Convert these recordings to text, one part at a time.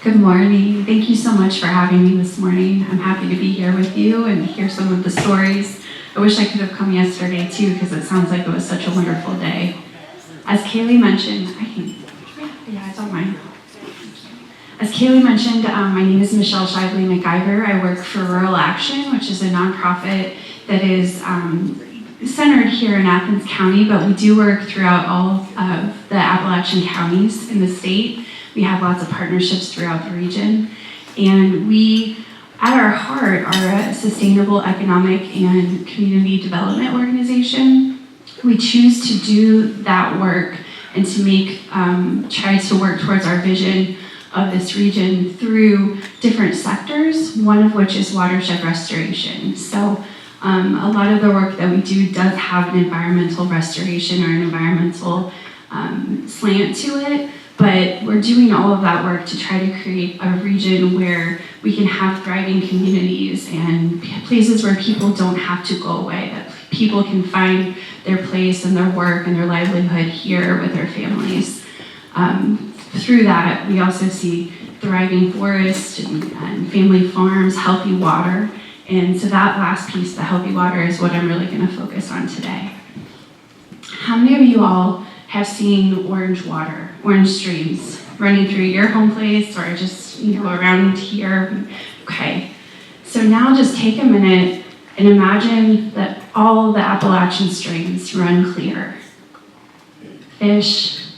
Good morning. Thank you so much for having me this morning. I'm happy to be here with you and hear some of the stories. I wish I could have come yesterday too, because it sounds like it was such a wonderful day. As Kaylee mentioned, it's on mine. As Kaylee mentioned, my name is Michelle Shively McIver. I work for Rural Action, which is a nonprofit that is centered here in Athens County, but we do work throughout all of the Appalachian counties in the state. We have lots of partnerships throughout the region, and we, at our heart, are a sustainable economic and community development organization. We choose to do that work and to try to work towards our vision of this region through different sectors, one of which is watershed restoration. So a lot of the work that we do does have an environmental restoration or an environmental slant to it, but we're doing all of that work to try to create a region where we can have thriving communities and places where people don't have to go away, that people can find their place and their work and their livelihood here with their families. Through that, we also see thriving forests and family farms, healthy water, and so that last piece, the healthy water, is what I'm really going to focus on today. How many of you all have seen orange water, orange streams running through your home place or just around here? Okay, so now just take a minute and imagine that all the Appalachian streams run clear. Fish,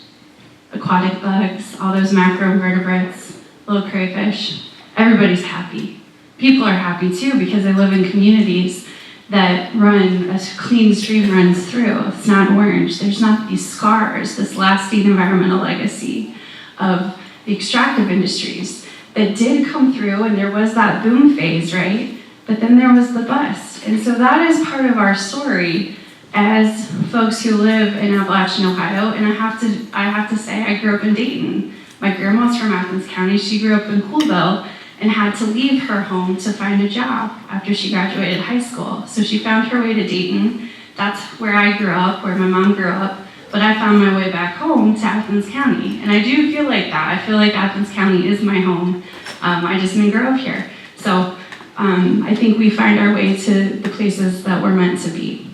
aquatic bugs, all those macroinvertebrates, little crayfish, everybody's happy. People are happy too because they live in communities that a clean stream runs through. It's not orange. There's not these scars, this lasting environmental legacy of the extractive industries that did come through, and there was that boom phase, right? But then there was the bust. And so that is part of our story as folks who live in Appalachian, Ohio. And I have to say, I grew up in Dayton. My grandma's from Athens County. She grew up in Coolville and had to leave her home to find a job after she graduated high school. So she found her way to Dayton. That's where I grew up, where my mom grew up, but I found my way back home to Athens County. And I do feel like that. I feel like Athens County is my home. I just didn't grow up here. So I think we find our way to the places that we're meant to be.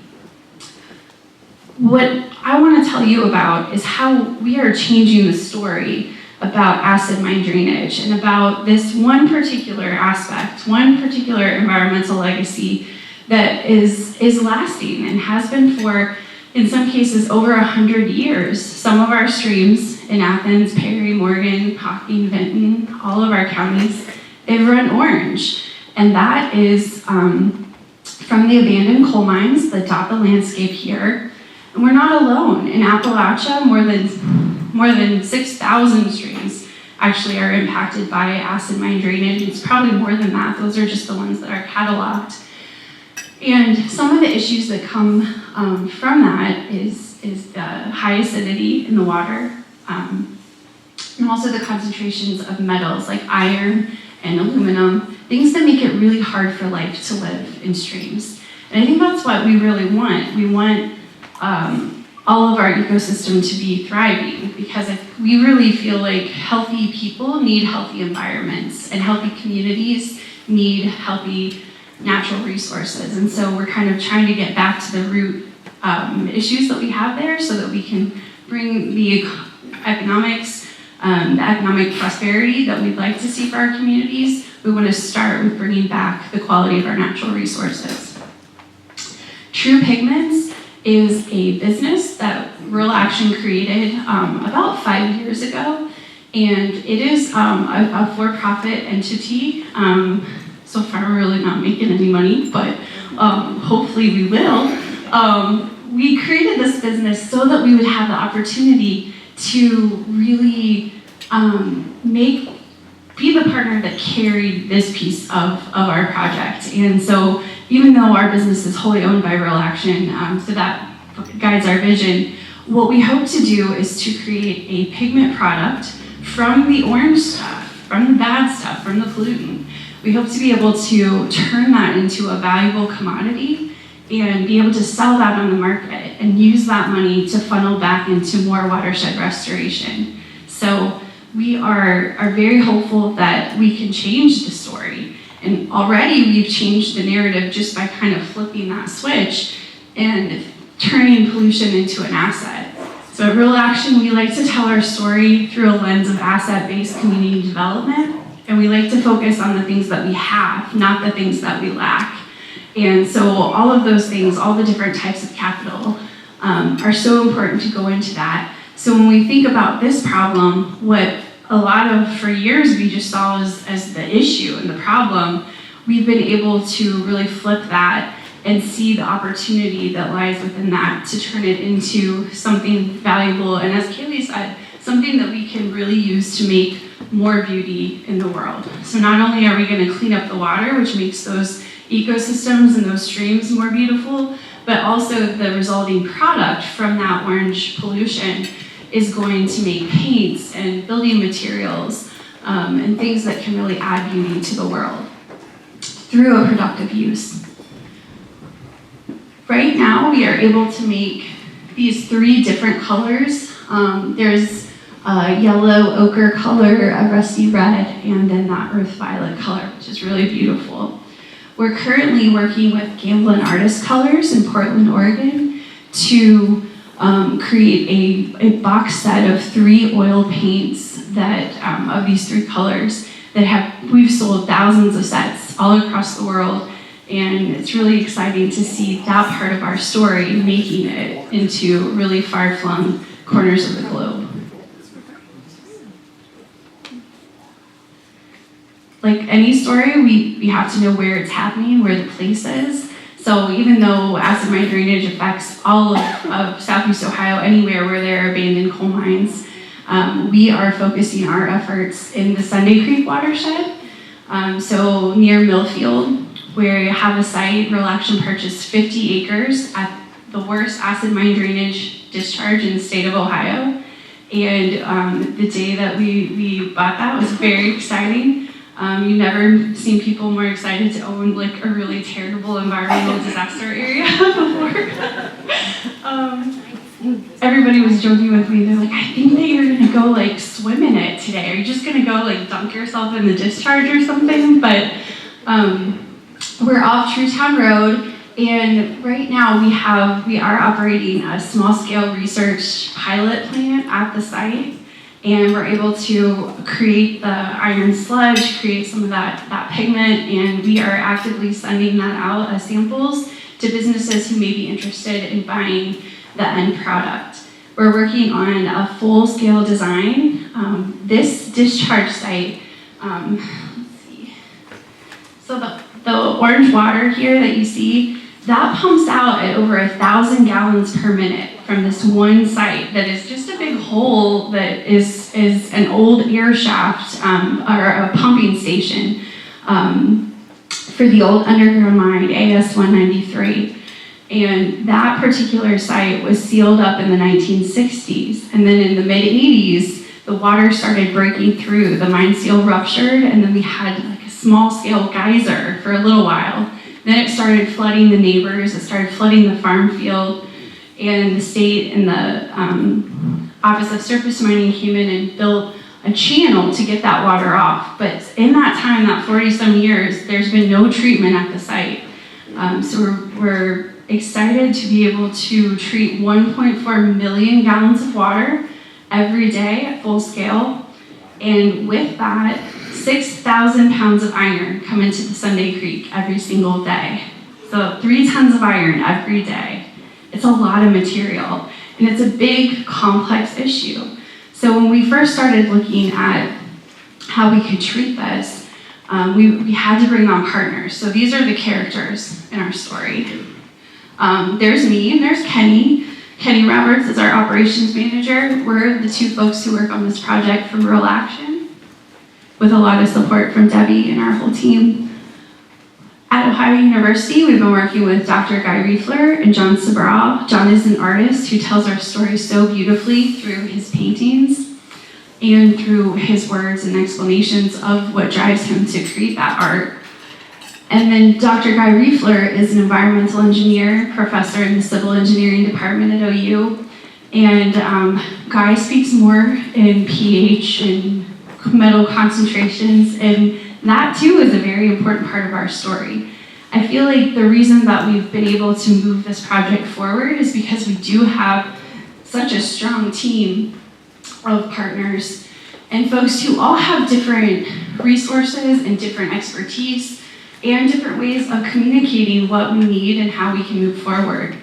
What I want to tell you about is how we are changing the story about acid mine drainage and about this one particular aspect, one particular environmental legacy that is lasting and has been for, in some cases, over 100 years. Some of our streams in Athens, Perry, Morgan, Hocking, Vinton, all of our counties, they've run orange. And that is from the abandoned coal mines that dot the landscape here. And we're not alone. In Appalachia, more than 6,000 streams actually are impacted by acid mine drainage. It's probably more than that. Those are just the ones that are cataloged. And some of the issues that come from that is the high acidity in the water, and also the concentrations of metals like iron and aluminum, things that make it really hard for life to live in streams. And I think that's what we really want. We want all of our ecosystem to be thriving, because we really feel like healthy people need healthy environments, and healthy communities need healthy natural resources. And so we're kind of trying to get back to the root issues that we have there so that we can bring the economics, the economic prosperity that we'd like to see for our communities. We want to start with bringing back the quality of our natural resources. True Pigments is a business that Rural Action created about 5 years ago, and it is a for-profit entity. So far, we're really not making any money, but hopefully we will. We created this business so that we would have the opportunity to really be the partner that carried this piece of our project. And so even though our business is wholly owned by Rural Action, so that guides our vision, what we hope to do is to create a pigment product from the orange stuff, from the bad stuff, from the pollutant. We hope to be able to turn that into a valuable commodity and be able to sell that on the market and use that money to funnel back into more watershed restoration. So we are very hopeful that we can change the story. And already we've changed the narrative just by kind of flipping that switch and turning pollution into an asset. So at Real Action, we like to tell our story through a lens of asset-based community development, and we like to focus on the things that we have, not the things that we lack. And so all of those things, all the different types of capital, are so important to go into that. So when we think about this problem, what a lot of, for years, we just saw as the issue and the problem, we've been able to really flip that and see the opportunity that lies within that to turn it into something valuable, and as Kaylee said, something that we can really use to make more beauty in the world. So not only are we going to clean up the water, which makes those ecosystems and those streams more beautiful, but also the resulting product from that orange pollution is going to make paints and building materials and things that can really add beauty to the world through a productive use. Right now, we are able to make these 3 different colors. There's a yellow ochre color, a rusty red, and then that earth violet color, which is really beautiful. We're currently working with Gamblin Artist Colors in Portland, Oregon, to create a box set of 3 oil paints that of these 3 colors that we've sold thousands of sets all across the world. And it's really exciting to see that part of our story making it into really far-flung corners of the globe. Like any story, we have to know where it's happening, where the place is. So even though acid mine drainage affects all of Southeast Ohio, anywhere where there are abandoned coal mines, we are focusing our efforts in the Sunday Creek watershed. So near Millfield, where you have a site, Real Action purchased 50 acres at the worst acid mine drainage discharge in the state of Ohio. And the day that we bought that was very exciting. You've never seen people more excited to own like a really terrible environmental disaster area before. Everybody was joking with me. They're like, I think that you're gonna go like swim in it today. Are you just gonna go like dunk yourself in the discharge or something? But we're off Truetown Road, and right now we are operating a small-scale research pilot plant at the site, and we're able to create the iron sludge, create some of that pigment, and we are actively sending that out as samples to businesses who may be interested in buying the end product. We're working on a full-scale design. This discharge site, let's see. So the orange water here that you see, that pumps out at over 1,000 gallons per minute from this one site that is just a big hole that is an old air shaft or a pumping station for the old underground mine, AS-193. And that particular site was sealed up in the 1960s. And then in the mid-80s, the water started breaking through. The mine seal ruptured, and then we had like a small-scale geyser for a little while. Then it started flooding the neighbors, it started flooding the farm field, and the state and the Office of Surface Mining came in and built a channel to get that water off. But in that time, that 40-some years, there's been no treatment at the site. So we're excited to be able to treat 1.4 million gallons of water every day at full scale. And with that, 6,000 pounds of iron come into the Sunday Creek every single day. So 3 tons of iron every day. It's a lot of material, and it's a big, complex issue. So when we first started looking at how we could treat this, we had to bring on partners. So these are the characters in our story. There's me and there's Kenny. Kenny Roberts is our operations manager. We're the 2 folks who work on this project from Real Action, with a lot of support from Debbie and our whole team. At Ohio University, we've been working with Dr. Guy Riefler and John Sabral. John is an artist who tells our story so beautifully through his paintings and through his words and explanations of what drives him to create that art. And then Dr. Guy Riefler is an environmental engineer, professor in the civil engineering department at OU, And Guy speaks more in pH and metal concentrations, and that too is a very important part of our story. I feel like the reason that we've been able to move this project forward is because we do have such a strong team of partners and folks who all have different resources and different expertise and different ways of communicating what we need and how we can move forward.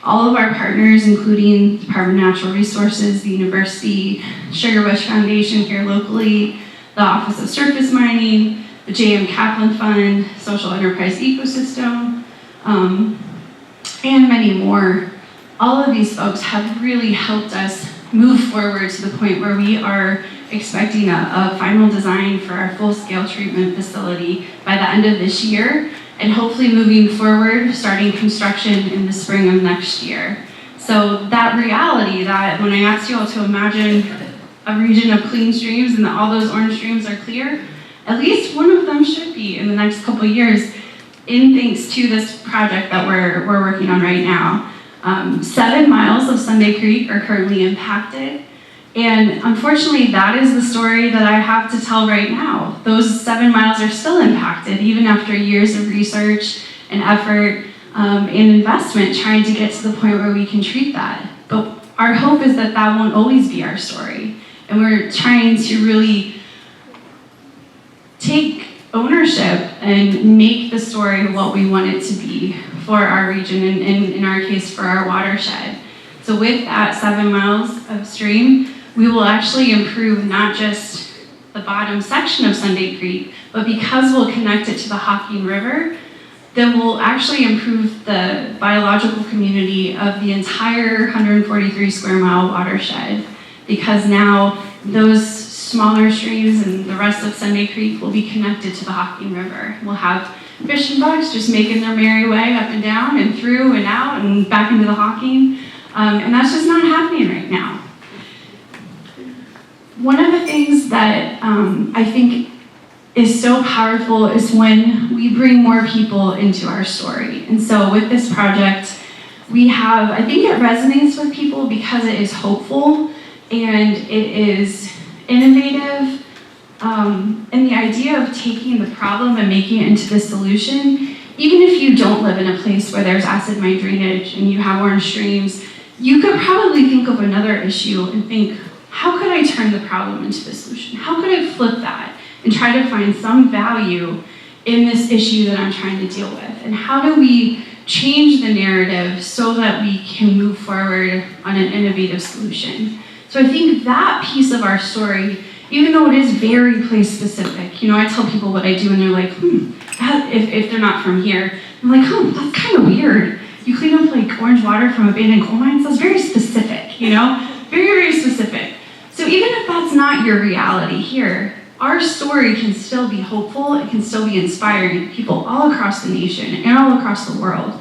All of our partners, including the Department of Natural Resources, the University, Sugarbush Foundation here locally, the Office of Surface Mining, the J.M. Kaplan Fund, Social Enterprise Ecosystem, and many more. All of these folks have really helped us move forward to the point where we are expecting a final design for our full-scale treatment facility by the end of this year, and hopefully moving forward, starting construction in the spring of next year. So that reality that when I asked you all to imagine a region of clean streams and that all those orange streams are clear, at least one of them should be in the next couple of years, in thanks to this project that we're working on right now. 7 miles of Sunday Creek are currently impacted. And unfortunately, that is the story that I have to tell right now. Those 7 miles are still impacted, even after years of research and effort and investment trying to get to the point where we can treat that. But our hope is that that won't always be our story. And we're trying to really take ownership and make the story what we want it to be for our region, and in our case, for our watershed. So with that 7 miles of stream, we will actually improve not just the bottom section of Sunday Creek, but because we'll connect it to the Hocking River, then we'll actually improve the biological community of the entire 143 square mile watershed, because now those smaller streams and the rest of Sunday Creek will be connected to the Hocking River. We'll have fish and bugs just making their merry way up and down and through and out and back into the Hocking, and that's just not happening right now. One of the things that I think is so powerful is when we bring more people into our story. And so with this project, we have, I think it resonates with people because it is hopeful and it is innovative. And the idea of taking the problem and making it into the solution, even if you don't live in a place where there's acid mine drainage and you have orange streams, you could probably think of another issue and think, how could I turn the problem into the solution? How could I flip that and try to find some value in this issue that I'm trying to deal with? And how do we change the narrative so that we can move forward on an innovative solution? So I think that piece of our story, even though it is very place specific, you know, I tell people what I do and they're like, if they're not from here, I'm like, that's kind of weird. You clean up like orange water from abandoned coal mines? That's very specific, you know? Very, very specific. So even if that's not your reality here, our story can still be hopeful, it can still be inspiring to people all across the nation and all across the world.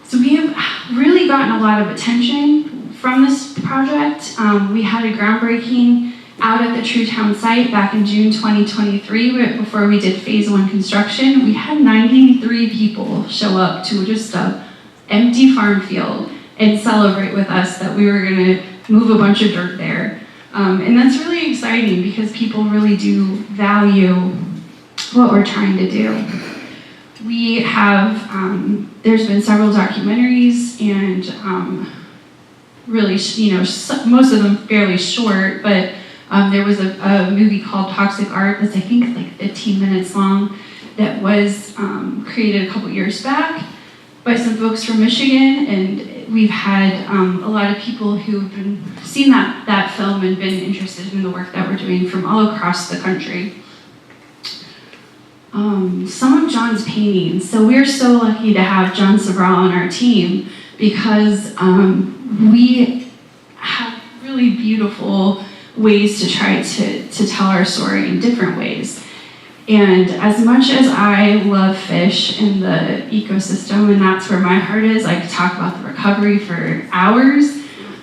So we have really gotten a lot of attention from this project. We had a groundbreaking out at the True Town site back in June 2023, right before we did phase 1 construction. We had 93 people show up to just an empty farm field and celebrate with us that we were gonna move a bunch of dirt there. And that's really exciting because people really do value what we're trying to do. We have, there's been several documentaries and really, you know, most of them fairly short, but there was a movie called Toxic Art that's I think like 15 minutes long that was created a couple years back by some folks from Michigan, and we've had a lot of people who've seen that film and been interested in the work that we're doing from all across the country. Some of John's paintings, so we're so lucky to have John Sobral on our team because we have really beautiful ways to try to tell our story in different ways. And as much as I love fish and the ecosystem, and that's where my heart is, I could talk about the recovery for hours,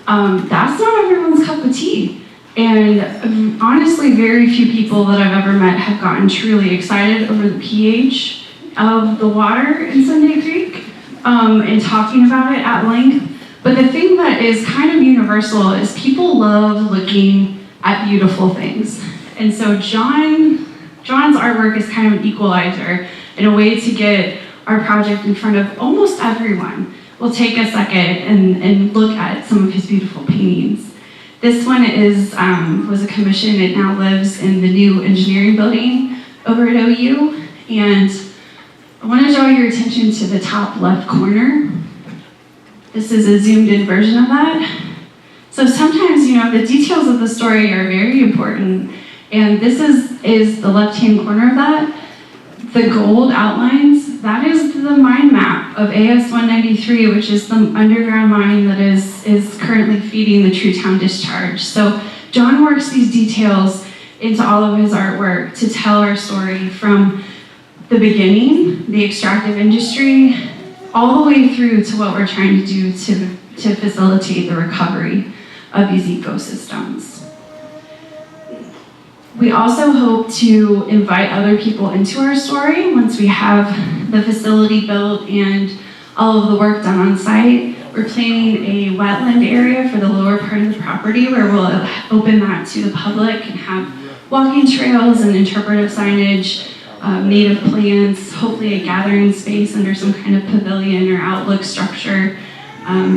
that's not everyone's cup of tea. And honestly, very few people that I've ever met have gotten truly excited over the pH of the water in Sunday Creek and talking about it at length. But the thing that is kind of universal is people love looking at beautiful things. And so John's artwork is kind of an equalizer and a way to get our project in front of almost everyone. We'll take a second and look at some of his beautiful paintings. This one was a commission. It now lives in the new engineering building over at OU. And I want to draw your attention to the top left corner. This is a zoomed in version of that. So sometimes, the details of the story are very important. And this is the left-hand corner of that. The gold outlines, that is the mine map of AS-193, which is the underground mine that is currently feeding the True Town discharge. So John works these details into all of his artwork to tell our story from the beginning, the extractive industry, all the way through to what we're trying to do to facilitate the recovery of these ecosystems. We also hope to invite other people into our story once we have the facility built and all of the work done on site. We're planning a wetland area for the lower part of the property where we'll open that to the public and have walking trails and interpretive signage, native plants, hopefully a gathering space under some kind of pavilion or outlook structure.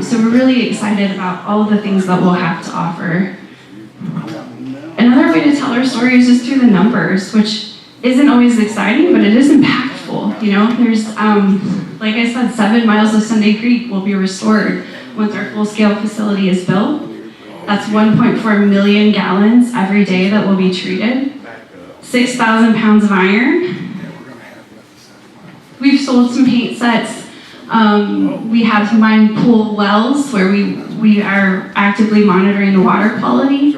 So we're really excited about all of the things that we'll have to offer. Another way to tell our story is just through the numbers, which isn't always exciting, but it is impactful. There's, like I said, 7 miles of Sunday Creek will be restored once our full-scale facility is built. That's 1.4 million gallons every day that will be treated. 6,000 pounds of iron. We've sold some paint sets. We have mine pool wells where we are actively monitoring the water quality.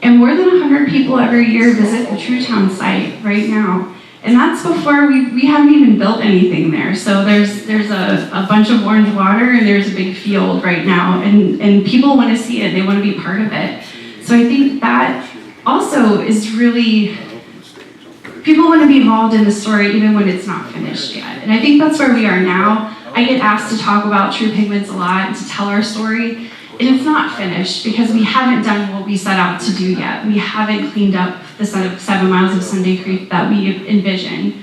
And more than 100 people every year visit the True Town site right now. And that's before we haven't even built anything there. So there's a bunch of orange water and there's a big field right now. And people want to see it, they want to be part of it. So I think that also is really, people want to be involved in the story even when it's not finished yet. And I think that's where we are now. I get asked to talk about True Pigments a lot and to tell our story. And it's not finished because we haven't done what we set out to do yet. We haven't cleaned up the 7 miles of Sunday Creek that we envision,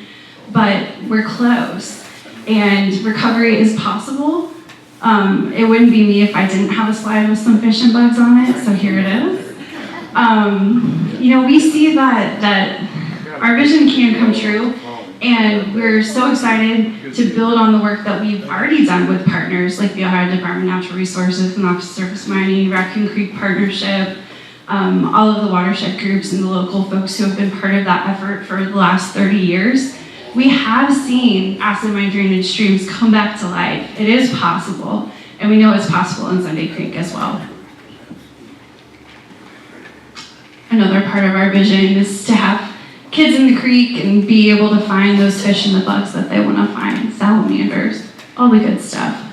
but we're close. And recovery is possible. It wouldn't be me if I didn't have a slide with some fish and bugs on it, so here it is. We see that our vision can come true, and we're so excited to build on the work that we've already done with partners like the Ohio Department of Natural Resources and Office of Surface Mining, Raccoon Creek Partnership, all of the watershed groups and the local folks who have been part of that effort for the last 30 years. We have seen acid mine drainage streams come back to life. It is possible, and we know it's possible in Sunday Creek as well. Another part of our vision is to have kids in the creek and be able to find those fish and the bugs that they want to find, salamanders, all the good stuff.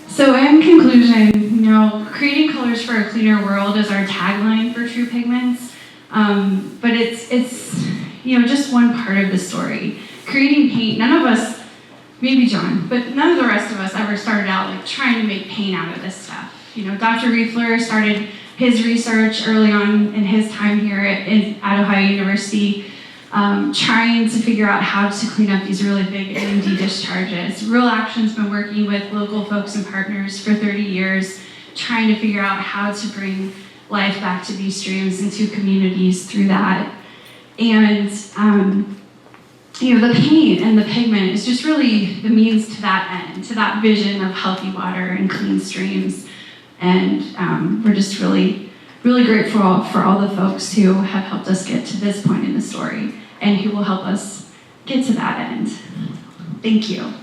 So in conclusion, creating colors for a cleaner world is our tagline for True Pigments, but it's just one part of the story. Creating paint, none of us, maybe John, but none of the rest of us ever started out trying to make paint out of this stuff. Dr. Riefler started his research early on in his time here at Ohio University, trying to figure out how to clean up these really big NMD discharges. Real Action's been working with local folks and partners for 30 years, trying to figure out how to bring life back to these streams and to communities through that. And the paint and the pigment is just really the means to that end, to that vision of healthy water and clean streams. And we're just really, really grateful for all the folks who have helped us get to this point in the story and who will help us get to that end. Thank you.